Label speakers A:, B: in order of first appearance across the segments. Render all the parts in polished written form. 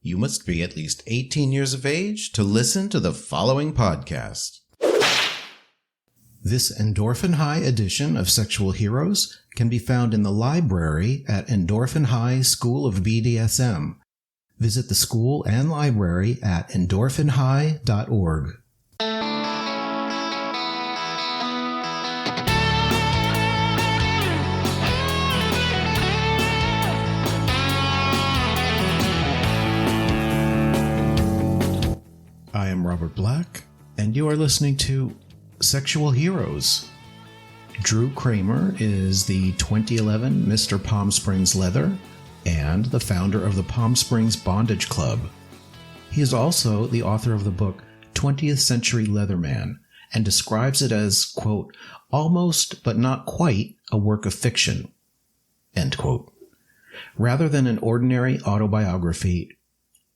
A: You must be at least 18 years of age to listen to the following podcast. This Endorphin High edition of Sexual Heroes can be found in the library at Endorphin High School of BDSM. Visit the school and library at endorphinhigh.org. I am Robert Black, and you are listening to Sexual Heroes. Drew Kramer is the 2011 Mr. Palm Springs Leather and the founder of the Palm Springs Bondage Club. He is also the author of the book 20th Century Leatherman and describes it as, quote, almost but not quite a work of fiction, end quote. Rather than an ordinary autobiography,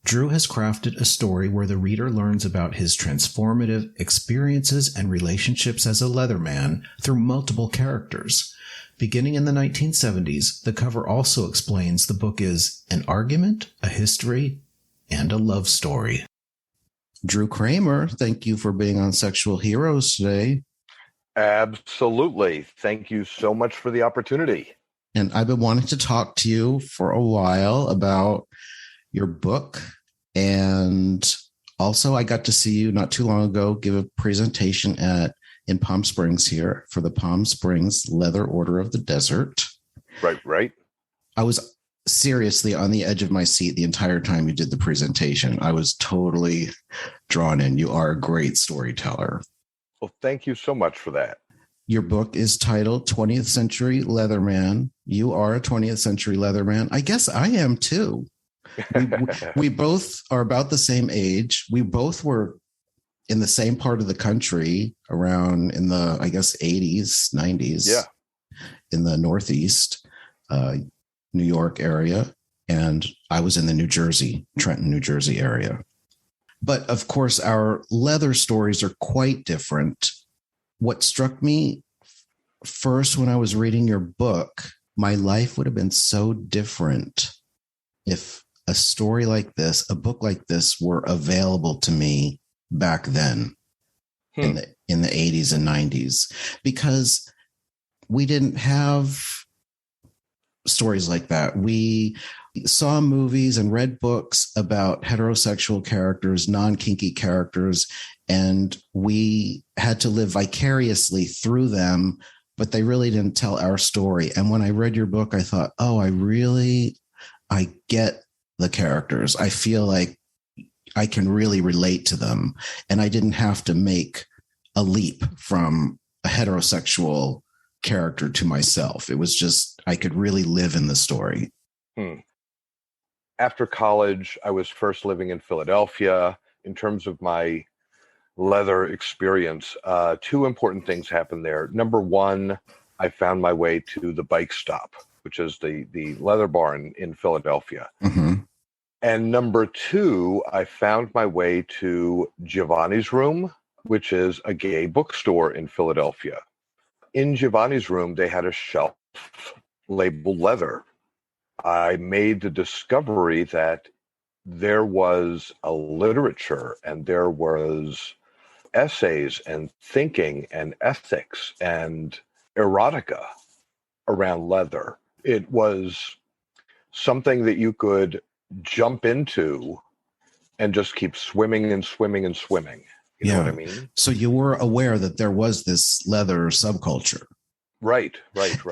A: Drew has crafted a story where the reader learns about his transformative experiences and relationships as a Leatherman through multiple characters. Beginning in the 1970s, the cover also explains the book is an argument, a history, and a love story. Drew Kramer, thank you for being on Sexual Heroes today.
B: Absolutely. Thank you so much for the opportunity.
A: And I've been wanting to talk to you for a while about your book. And also I got to see you not too long ago give a presentation in Palm Springs here for the Palm Springs Leather Order of the Desert.
B: Right.
A: I was seriously on the edge of my seat the entire time you did the presentation. I was totally drawn in. You are a great storyteller.
B: Well, thank you so much for that.
A: Your book is titled 20th Century Leatherman. You are a 20th Century Leatherman. I guess I am too. We both are about the same age. We both were in the same part of the country around in the, I guess, 80s, 90s.
B: Yeah.
A: In the Northeast, New York area. And I was in the Trenton, New Jersey area. But of course, our leather stories are quite different. What struck me first when I was reading your book, my life would have been so different if a story like this, a book like this were available to me back then in the 80s and 90s, because we didn't have stories like that. We saw movies and read books about heterosexual characters, non-kinky characters, and we had to live vicariously through them, but they really didn't tell our story. And when I read your book, I thought, oh, I get the characters. I feel like I can really relate to them. And I didn't have to make a leap from a heterosexual character to myself. It was just, I could really live in the story.
B: After college, I was first living in Philadelphia. In terms of my leather experience, two important things happened there. Number one, I found my way to the Bike Stop, which is the leather barn in Philadelphia.
A: Mm-hmm.
B: And number two, I found my way to Giovanni's Room, which is a gay bookstore in Philadelphia. In Giovanni's Room, they had a shelf labeled leather. I made the discovery that there was a literature and there was essays and thinking and ethics and erotica around leather. It was something that you could jump into and just keep swimming and swimming and swimming. You know what I mean?
A: So you were aware that there was this leather subculture.
B: Right.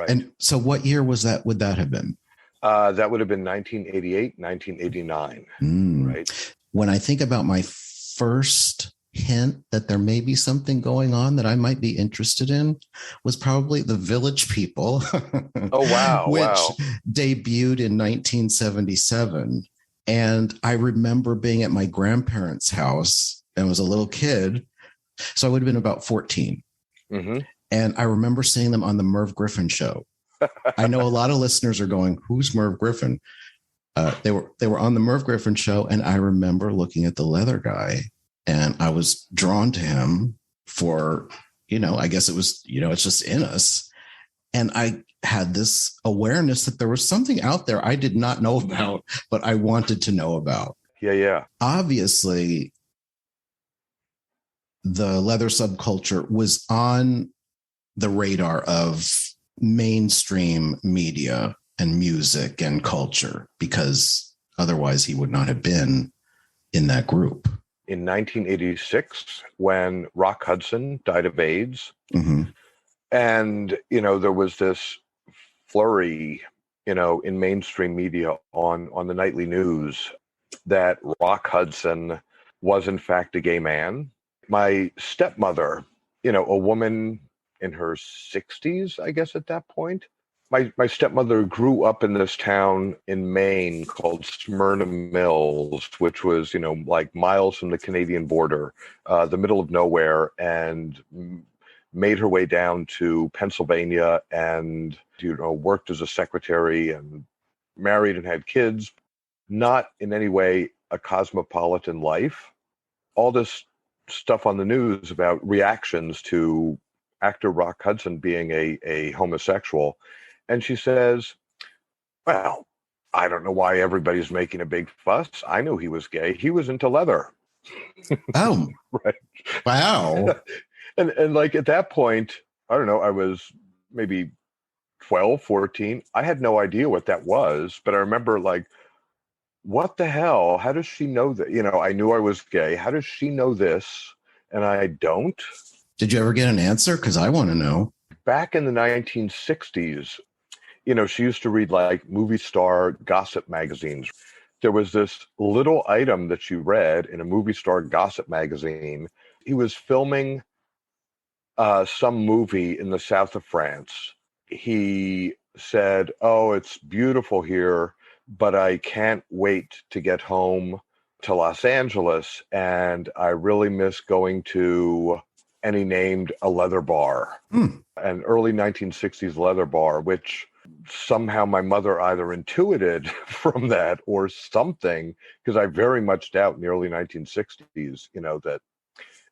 A: And so what year would that have been?
B: That would have been 1988, 1989. Right.
A: When I think about my first hint that there may be something going on that I might be interested in was probably The Village People.
B: Oh, wow.
A: Which debuted in 1977. And I remember being at my grandparents' house and was a little kid. So I would have been about 14.
B: Mm-hmm.
A: And I remember seeing them on the Merv Griffin show. I know a lot of listeners are going, who's Merv Griffin? They were on the Merv Griffin show. And I remember looking at the leather guy and I was drawn to him for, I guess it was, it's just in us. And I had this awareness that there was something out there I did not know about, but I wanted to know about.
B: Yeah.
A: Obviously, the leather subculture was on the radar of mainstream media and music and culture, because otherwise he would not have been in that group.
B: In 1986, when Rock Hudson died of AIDS,
A: Mm-hmm.
B: and, there was this flurry, in mainstream media on the nightly news that Rock Hudson was in fact a gay man. My stepmother, a woman in her 60s, I guess at that point. My stepmother grew up in this town in Maine called Smyrna Mills, which was, like miles from the Canadian border, the middle of nowhere, and made her way down to Pennsylvania and, worked as a secretary and married and had kids. Not in any way a cosmopolitan life. All this stuff on the news about reactions to actor Rock Hudson being a homosexual. And she says, well, I don't know why everybody's making a big fuss. I knew he was gay. He was into leather.
A: Oh,
B: Right.
A: wow.
B: And like at that point, I don't know, I was maybe 12, 14. I had no idea what that was, but I remember like, what the hell? How does she know that? I knew I was gay. How does she know this? And I don't.
A: Did you ever get an answer? Because I want to know.
B: Back in the 1960s, she used to read like movie star gossip magazines. There was this little item that she read in a movie star gossip magazine. He was filming some movie in the south of France. He said, oh, it's beautiful here, but I can't wait to get home to Los Angeles. And I really miss going to, and he named a leather bar, an early 1960s leather bar, which somehow my mother either intuited from that or something, because I very much doubt in the early 1960s, that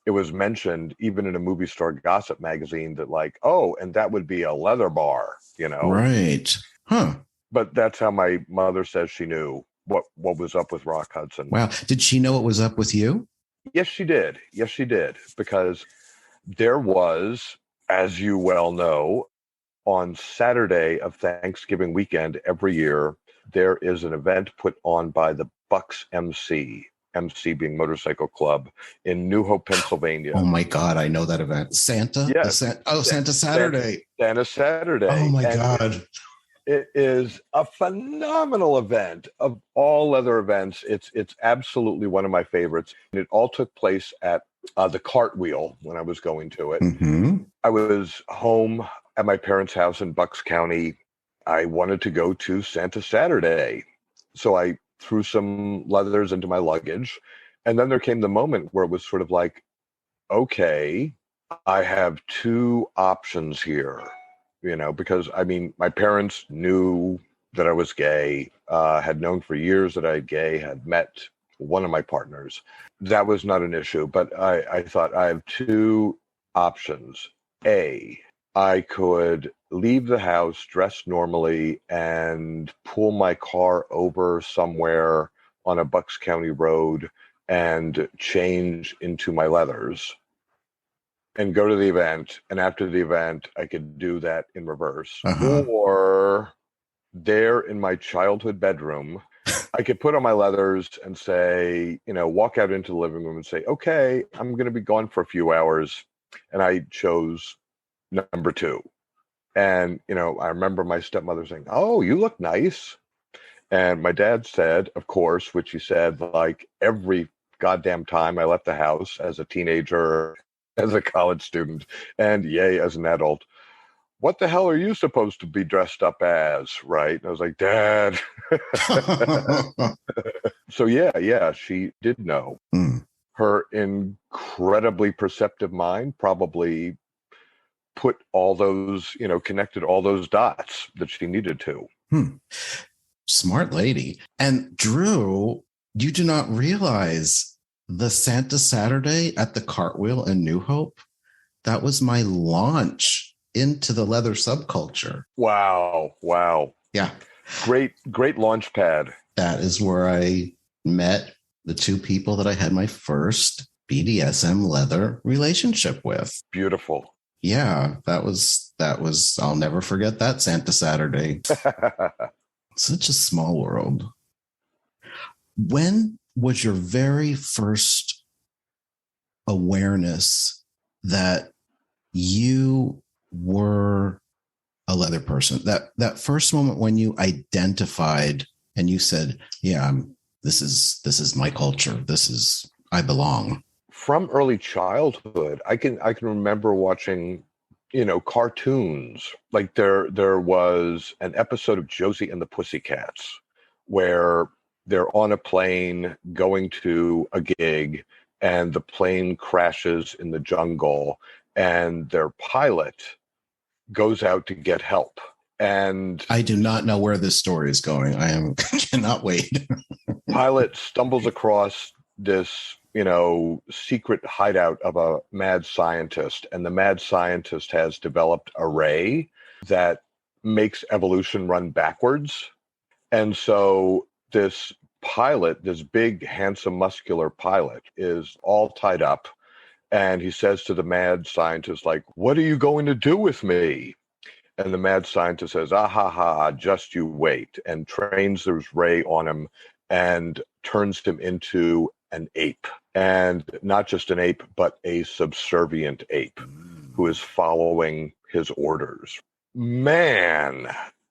B: it was mentioned even in a movie star gossip magazine that like, oh, and that would be a leather bar,
A: Right. Huh.
B: But that's how my mother says she knew what was up with Rock Hudson.
A: Wow. Did she know what was up with you?
B: Yes, she did. Yes, she did. Because there was, as you well know, on Saturday of Thanksgiving weekend every year, there is an event put on by the Bucks MC being Motorcycle Club in New Hope, Pennsylvania.
A: Oh my God, I know that event. Santa?
B: Yes.
A: Santa Saturday.
B: Santa Saturday.
A: Oh my God.
B: It is a phenomenal event. Of all leather events, it's absolutely one of my favorites. And it all took place at the Cartwheel when I was going to it.
A: Mm-hmm.
B: I was home at my parents' house in Bucks County. I wanted to go to Santa Saturday. So I threw some leathers into my luggage. And then there came the moment where it was sort of like, okay, I have two options here, because I mean, my parents knew that I was gay, had known for years that I was gay, had met one of my partners. That was not an issue, but I thought I have two options. A, I could leave the house dressed normally and pull my car over somewhere on a Bucks County road and change into my leathers and go to the event. And after the event, I could do that in reverse.
A: Uh-huh.
B: Or there in my childhood bedroom, I could put on my leathers and say, walk out into the living room and say, okay, I'm going to be gone for a few hours. And I chose number two. And, I remember my stepmother saying, oh, you look nice. And my dad said, of course, which he said like every goddamn time I left the house as a teenager, as a college student, and yay, as an adult, what the hell are you supposed to be dressed up as? Right. And I was like, Dad. So yeah, she did know. Her incredibly perceptive mind probably put all those, connected all those dots that she needed to.
A: Smart lady. And Drew, you do not realize the Santa Saturday at the Cartwheel in New Hope, that was my launch into the leather subculture.
B: Wow.
A: Yeah.
B: Great launch pad.
A: That is where I met the two people that I had my first BDSM leather relationship with.
B: Beautiful.
A: Yeah, that was, I'll never forget that Santa Saturday. Such a small world. When was your very first awareness that you were a leather person? That first moment when you identified and you said, yeah, this is my culture. I belong.
B: From early childhood, I can remember watching, cartoons. Like there was an episode of Josie and the Pussycats where they're on a plane going to a gig, and the plane crashes in the jungle, and their pilot goes out to get help. And
A: I do not know where this story is going. Cannot wait.
B: Pilot stumbles across this, secret hideout of a mad scientist, and the mad scientist has developed a ray that makes evolution run backwards. And so this pilot, this big, handsome, muscular pilot, is all tied up, and he says to the mad scientist, like, "What are you going to do with me?" And the mad scientist says, "Ah ha ha, just you wait," and trains this ray on him and turns him into an ape. And not just an ape, but a subservient ape who is following his orders. Man,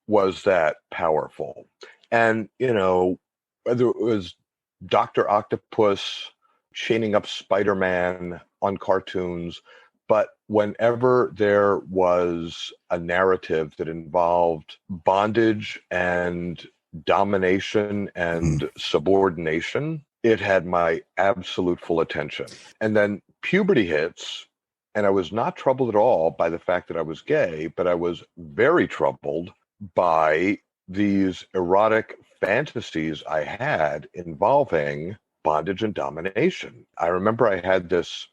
B: was that powerful. And, whether it was Dr. Octopus chaining up Spider-Man on cartoons, but whenever there was a narrative that involved bondage and domination and subordination, it had my absolute full attention. And then puberty hits, and I was not troubled at all by the fact that I was gay, but I was very troubled by these erotic fantasies I had involving bondage and domination. I remember I had this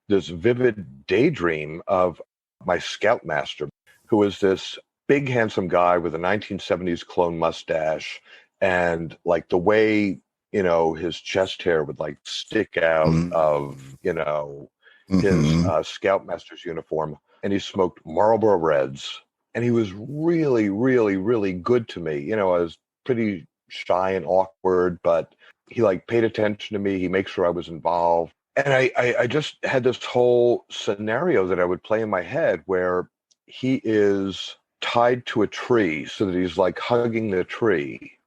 B: vivid daydream of my scoutmaster, who was this big, handsome guy with a 1970s clone mustache, and like the way, his chest hair would like stick out of, his scoutmaster's uniform. And he smoked Marlboro Reds. And he was really, really, really good to me. I was pretty shy and awkward, but he like paid attention to me. He made sure I was involved. And I just had this whole scenario that I would play in my head where he is tied to a tree so that he's like hugging the tree.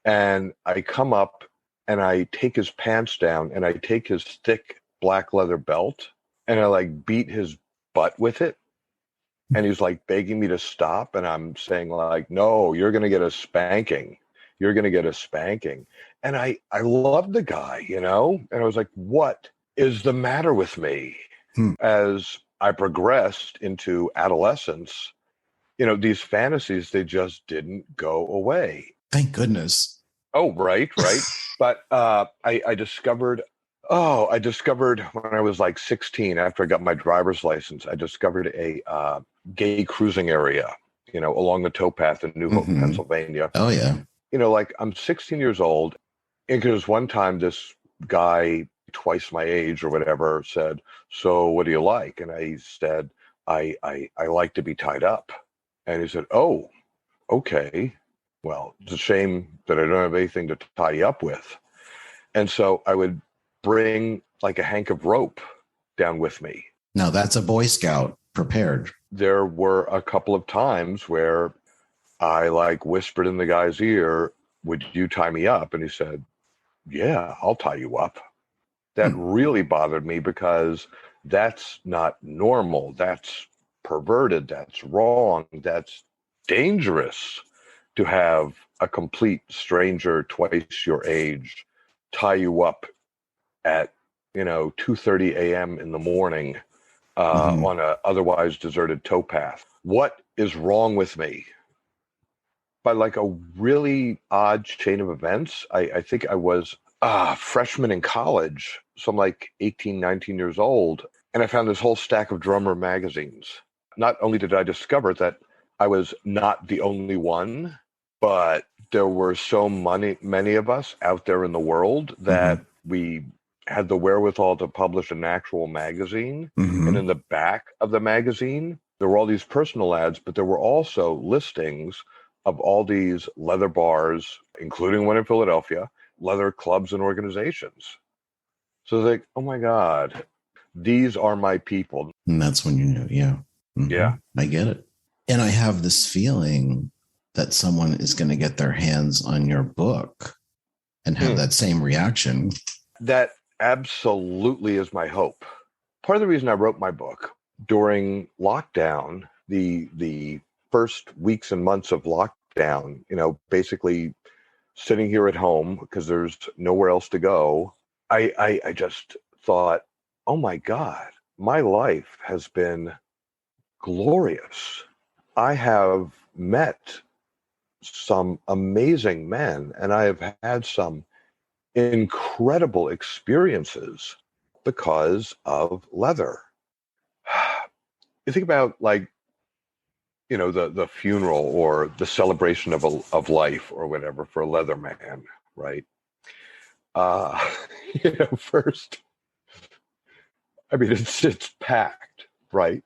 B: And I come up and I take his pants down and I take his thick black leather belt and I like beat his butt with it. And he's like begging me to stop. And I'm saying like, no, you're going to get a spanking. You're going to get a spanking. And I loved the guy, and I was like, what is the matter with me? As I progressed into adolescence, these fantasies, they just didn't go away.
A: Thank goodness.
B: Oh, right. But I discovered when I was like 16, after I got my driver's license, I discovered a gay cruising area, along the towpath in New Hope, Pennsylvania.
A: Oh, yeah.
B: Like I'm 16 years old. And because one time this guy, twice my age or whatever, said, "So what do you like?" And I said, I like to be tied up. And he said, "Oh, okay. Well, it's a shame that I don't have anything to tie you up with." And so I would bring like a hank of rope down with me.
A: Now that's a Boy Scout prepared.
B: There were a couple of times where I like whispered in the guy's ear, "Would you tie me up?" And he said, "Yeah, I'll tie you up." That really bothered me because that's not normal. That's perverted. That's wrong. That's dangerous to have a complete stranger twice your age tie you up at 2:30 a.m. in the morning on a otherwise deserted towpath. What is wrong with me? By like a really odd chain of events, I think I was a freshman in college. So I'm like 18, 19 years old. And I found this whole stack of Drummer magazines. Not only did I discover that I was not the only one, but there were so many of us out there in the world that we had the wherewithal to publish an actual magazine.
A: Mm-hmm.
B: And in the back of the magazine, there were all these personal ads, but there were also listings of all these leather bars, including one in Philadelphia, leather clubs and organizations. So it's like, oh my God, these are my people.
A: And that's when you knew, yeah. Mm-hmm.
B: Yeah.
A: I get it. And I have this feeling that someone is going to get their hands on your book and have that same reaction.
B: That absolutely is my hope. Part of the reason I wrote my book during lockdown, the first weeks and months of lockdown, basically sitting here at home because there's nowhere else to go, I just thought, oh my God, my life has been glorious. I have met some amazing men, and I have had some incredible experiences because of leather. You think about the funeral or the celebration of life or whatever for a leather man, right? First, I mean, it's packed, right?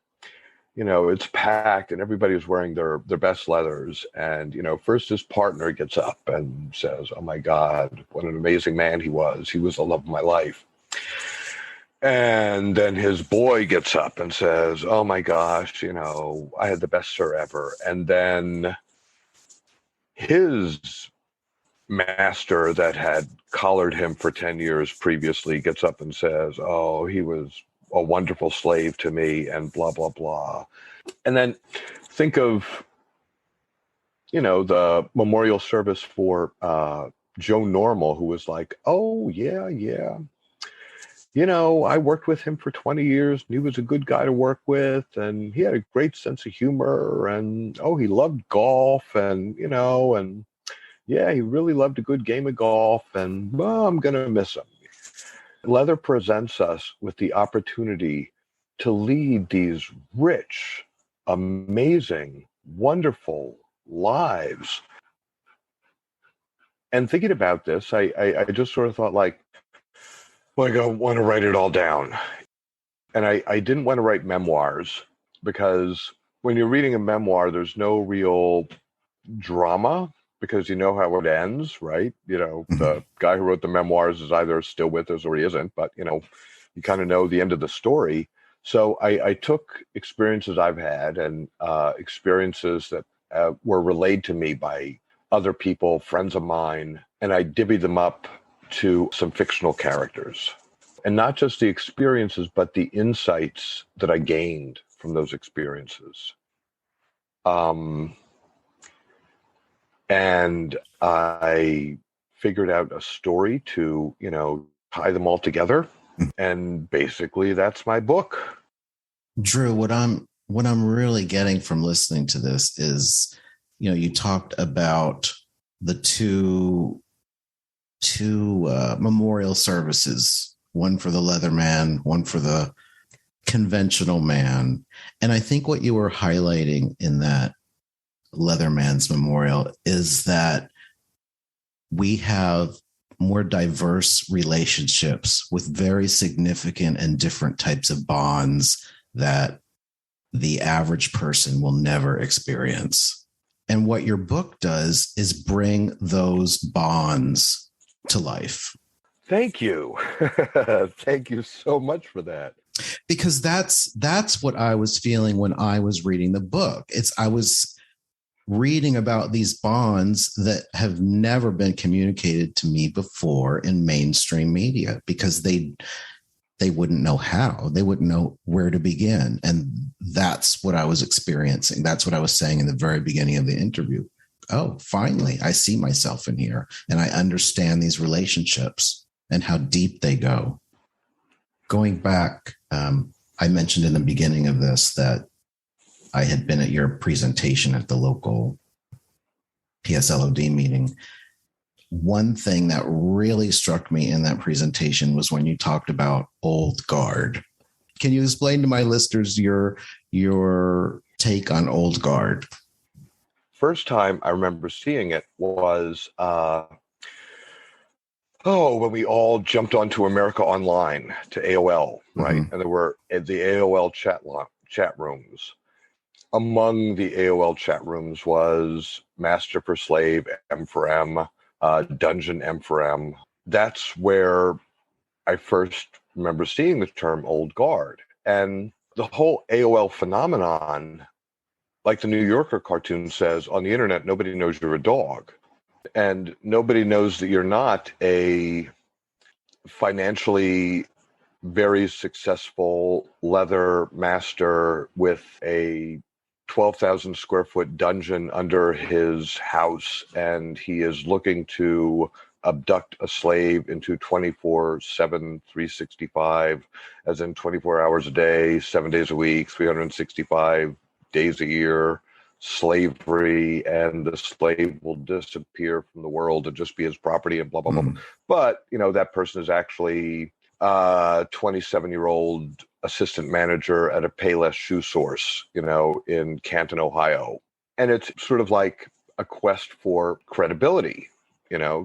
B: It's packed and everybody's wearing their best leathers. And, first his partner gets up and says, oh my God, what an amazing man he was. He was the love of my life. And then his boy gets up and says, oh my gosh, I had the best sir ever. And then his master that had collared him for 10 years previously gets up and says, oh, he was a wonderful slave to me and blah, blah, blah. And then think of, the memorial service for Joe Normal, who was like, oh, yeah. I worked with him for 20 years and he was a good guy to work with and he had a great sense of humor and, he loved golf and, and yeah, he really loved a good game of golf and, well, I'm going to miss him. Leather presents us with the opportunity to lead these rich, amazing, wonderful lives. And thinking about this, I just sort of thought I want to write it all down. And I didn't want to write memoirs because when you're reading a memoir, there's no real drama because you know how it ends, right? The guy who wrote the memoirs is either still with us or he isn't, but, you kind of know the end of the story. So I took experiences I've had and experiences that were relayed to me by other people, friends of mine, and I divvied them up to some fictional characters. And not just the experiences, but the insights that I gained from those experiences. And I figured out a story to, tie them all together. And basically that's my book.
A: Drew, what I'm really getting from listening to this is, you talked about the two memorial services, one for the leather man, one for the conventional man. And I think what you were highlighting in that Leatherman's memorial is that we have more diverse relationships with very significant and different types of bonds that the average person will never experience. And what your book does is bring those bonds to life.
B: Thank you. Thank you so much for that.
A: Because that's what I was feeling when I was reading the book. I was reading about these bonds that have never been communicated to me before in mainstream media because they wouldn't know how. They wouldn't know where to begin. And that's what I was experiencing. That's what I was saying in the very beginning of the interview. Oh, finally, I see myself in here and I understand these relationships and how deep they go. Going back, I mentioned in the beginning of this that I had been at your presentation at the local PSLOD meeting. One thing that really struck me in that presentation was when you talked about old guard. Can you explain to my listeners your take on old guard?
B: First time I remember seeing it was Oh, when we all jumped onto America Online to AOL, right?
A: Mm-hmm.
B: And there were the AOL chat rooms. Among the AOL chat rooms was Master for Slave, M for M, Dungeon, M for M. That's where I first remember seeing the term old guard. And the whole AOL phenomenon, like the New Yorker cartoon says, on the internet, nobody knows you're a dog. And nobody knows that you're not a financially very successful leather master with a 12,000 square foot dungeon under his house, and he is looking to abduct a slave into 24/7, 365, as in 24 hours a day, 7 days a week, 365 days a year, slavery, and the slave will disappear from the world and just be his property and blah, blah, blah, blah.
A: Mm-hmm.
B: But, that person is actually 27-year-old assistant manager at a Payless shoe source, in Canton, Ohio. And it's sort of like a quest for credibility,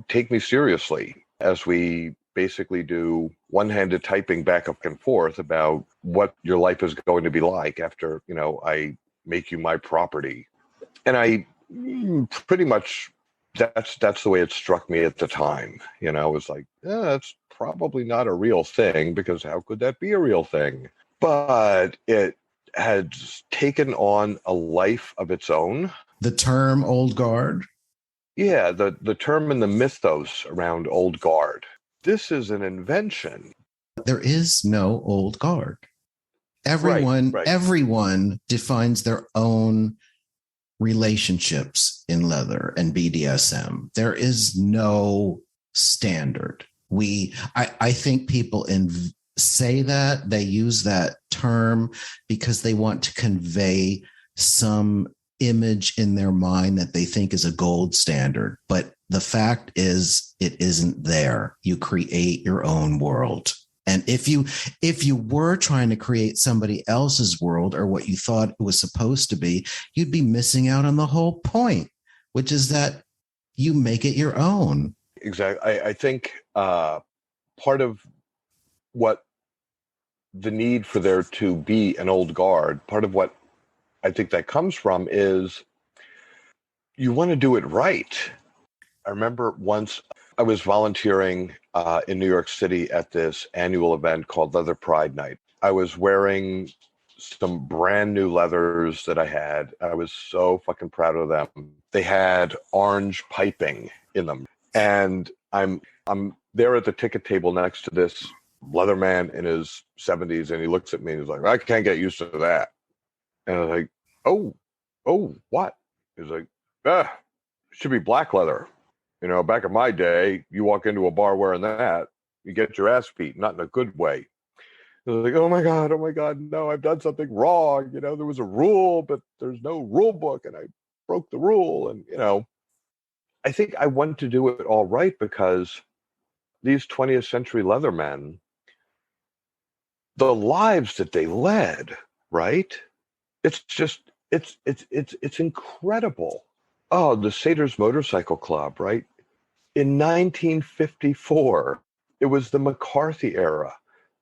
B: take me seriously, as we basically do one-handed typing back up and forth about what your life is going to be like after, I make you my property. And I pretty much, that's the way it struck me at the time. It was like, that's probably not a real thing, because how could that be a real thing? But it had taken on a life of its own.
A: The term old guard?
B: Yeah, the term and the mythos around old guard. This is an invention.
A: There is no old guard.
B: Right.
A: Everyone defines their own relationships in leather and BDSM. There is no standard. I think people say that, they use that term because they want to convey some image in their mind that they think is a gold standard. But the fact is, it isn't there. You create your own world. And if you were trying to create somebody else's world, or what you thought it was supposed to be, you'd be missing out on the whole point, which is that you make it your own.
B: Exactly. I think part of what the need for there to be an old guard, part of what I think that comes from, is you want to do it right. I remember once I was volunteering in New York City at this annual event called Leather Pride Night. I was wearing some brand new leathers that I had. I was so fucking proud of them. They had orange piping in them. And I'm there at the ticket table next to this leather man in his 70s, and he looks at me and he's like, I can't get used to that. And I was like, oh, what? He's like, it should be black leather. Back in my day, you walk into a bar wearing that, you get your ass beat, not in a good way. I was like, oh my God, no, I've done something wrong. There was a rule, but there's no rule book, and I broke the rule. And, I think I wanted to do it all right, because these 20th century Leathermen, the lives that they led, right? It's just, it's incredible. Oh, the Satyrs Motorcycle Club, right? In 1954, it was the McCarthy era.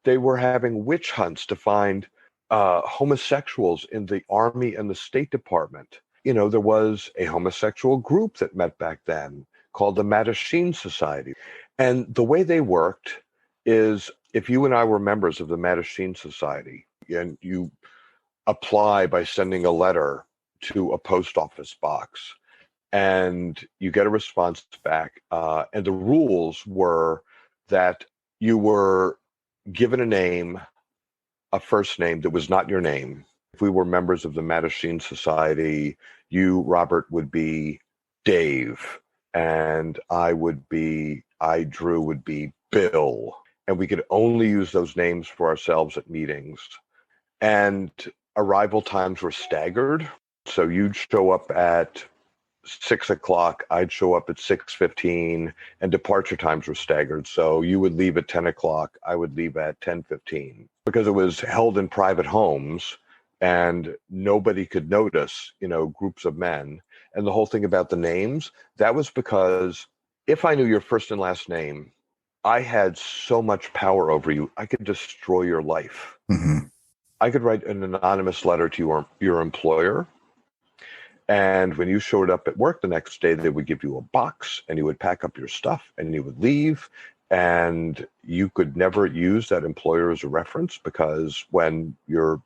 B: They were having witch hunts to find homosexuals in the Army and the State Department. There was a homosexual group that met back then called the Mattachine Society. And the way they worked is, if you and I were members of the Mattachine Society, and you apply by sending a letter to a post office box, and you get a response back. And the rules were that you were given a name, a first name that was not your name. If we were members of the Mattachine Society, you, Robert, would be Dave, and Drew would be Bill. And we could only use those names for ourselves at meetings. And arrival times were staggered. So you'd show up at 6:00, I'd show up at 6:15, and departure times were staggered. So you would leave at 10:00, I would leave at 10:15, because it was held in private homes and nobody could notice, groups of men. And the whole thing about the names, that was because if I knew your first and last name, I had so much power over you. I could destroy your life.
A: Mm-hmm.
B: I could write an anonymous letter to your employer. And when you showed up at work the next day, they would give you a box and you would pack up your stuff and you would leave. And you could never use that employer as a reference, because when your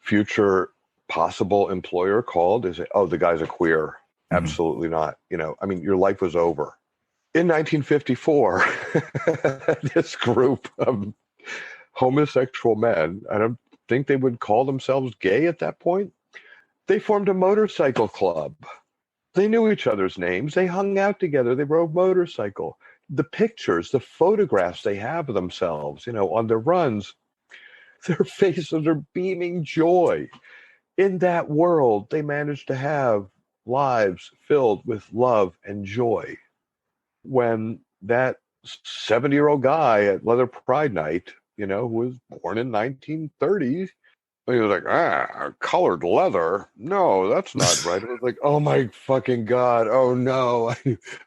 B: future possible employer called, they say, oh, the guy's a queer.
A: Mm-hmm.
B: Absolutely not. I mean, your life was over. In 1954, this group of homosexual men, I don't think they would call themselves gay at that point, they formed a motorcycle club. They knew each other's names. They hung out together. They rode motorcycle. The pictures, the photographs they have of themselves, on their runs, their faces are beaming joy. In that world, they managed to have lives filled with love and joy. When that 70-year-old guy at Leather Pride Night, who was born in 1930s, he was like, colored leather? No, that's not right. It was like, oh my fucking God. Oh no.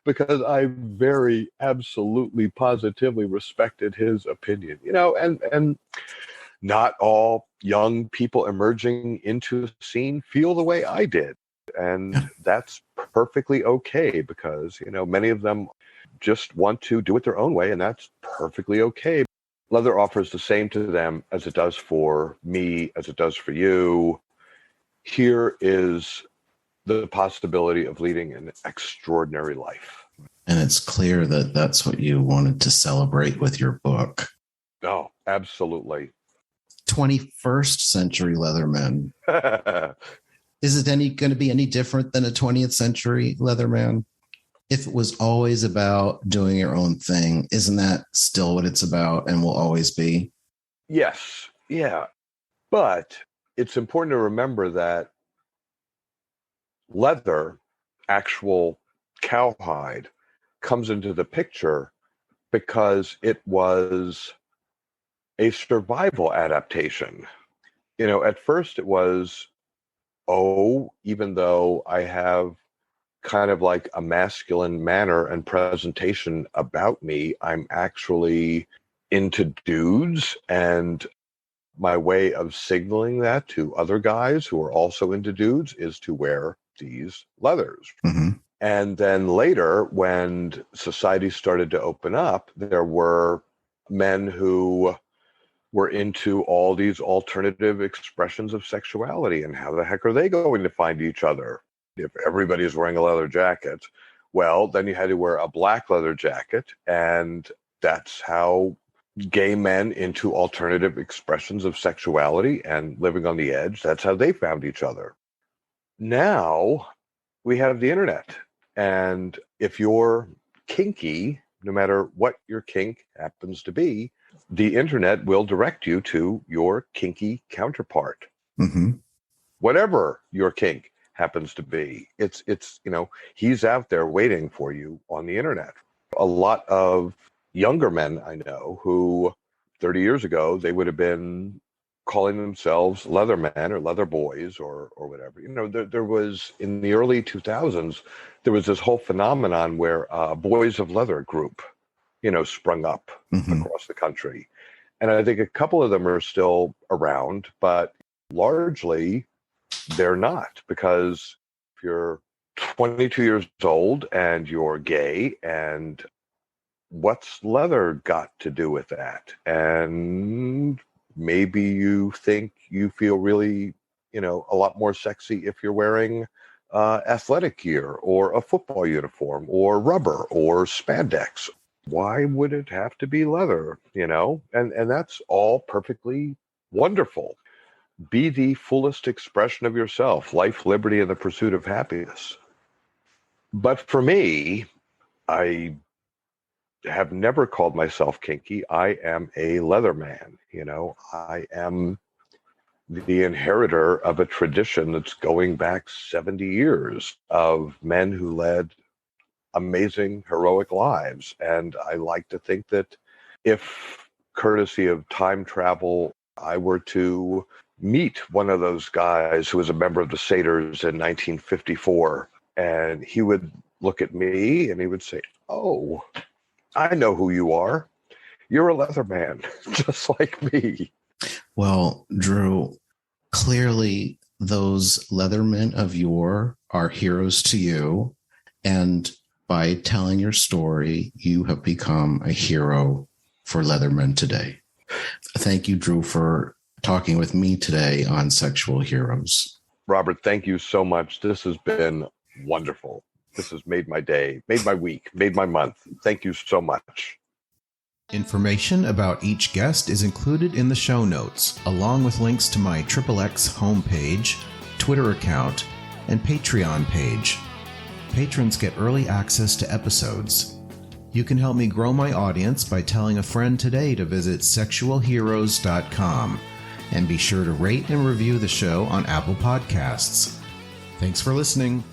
B: Because I very absolutely positively respected his opinion, and not all young people emerging into the scene feel the way I did. And
A: Yeah.
B: that's perfectly okay, because, many of them just want to do it their own way, and that's perfectly okay. Leather offers the same to them as it does for me, as it does for you. Here is the possibility of leading an extraordinary life.
A: And it's clear that that's what you wanted to celebrate with your book.
B: Oh, absolutely.
A: 21st Century Leatherman. Is it going to be any different than a 20th Century Leatherman? If it was always about doing your own thing, isn't that still what it's about and will always be?
B: Yes. Yeah. But it's important to remember that leather, actual cowhide, comes into the picture because it was a survival adaptation. At first it was, even though I have kind of like a masculine manner and presentation about me, I'm actually into dudes, and my way of signaling that to other guys who are also into dudes is to wear these leathers.
A: Mm-hmm.
B: And then later, when society started to open up, there were men who were into all these alternative expressions of sexuality, and how the heck are they going to find each other? If everybody's wearing a leather jacket, well, then you had to wear a black leather jacket, and that's how gay men into alternative expressions of sexuality and living on the edge, that's how they found each other. Now we have the internet, and if you're kinky, no matter what your kink happens to be, the internet will direct you to your kinky counterpart.
A: Mm-hmm.
B: Whatever your kink happens to be, it's he's out there waiting for you on the internet. A lot of younger men I know who 30 years ago, they would have been calling themselves Leathermen or Leather Boys or whatever. There was, in the early 2000s, there was this whole phenomenon where Boys of Leather group, sprung up
A: Mm-hmm.
B: across the country. And I think a couple of them are still around, but largely they're not, because if you're 22 years old and you're gay, and what's leather got to do with that? And maybe you think you feel really, a lot more sexy if you're wearing athletic gear or a football uniform or rubber or spandex. Why would it have to be leather? And that's all perfectly wonderful. Be the fullest expression of yourself, life, liberty, and the pursuit of happiness. But for me, I have never called myself kinky. I am a leather man. I am the inheritor of a tradition that's going back 70 years of men who led amazing, heroic lives. And I like to think that if, courtesy of time travel, I were to meet one of those guys who was a member of the Satyrs in 1954, and he would look at me and he would say, oh, I know who you are. You're a Leatherman, just like me.
A: Well, Drew, clearly those Leathermen of yore are heroes to you. And by telling your story, you have become a hero for Leathermen today. Thank you, Drew, for talking with me today on Sexual Heroes.
B: Robert, thank you so much. This has been wonderful. This has made my day, made my week, made my month. Thank you so much.
C: Information about each guest is included in the show notes, along with links to my XXX homepage, Twitter account, and Patreon page. Patrons get early access to episodes. You can help me grow my audience by telling a friend today to visit sexualheroes.com, and be sure to rate and review the show on Apple Podcasts. Thanks for listening.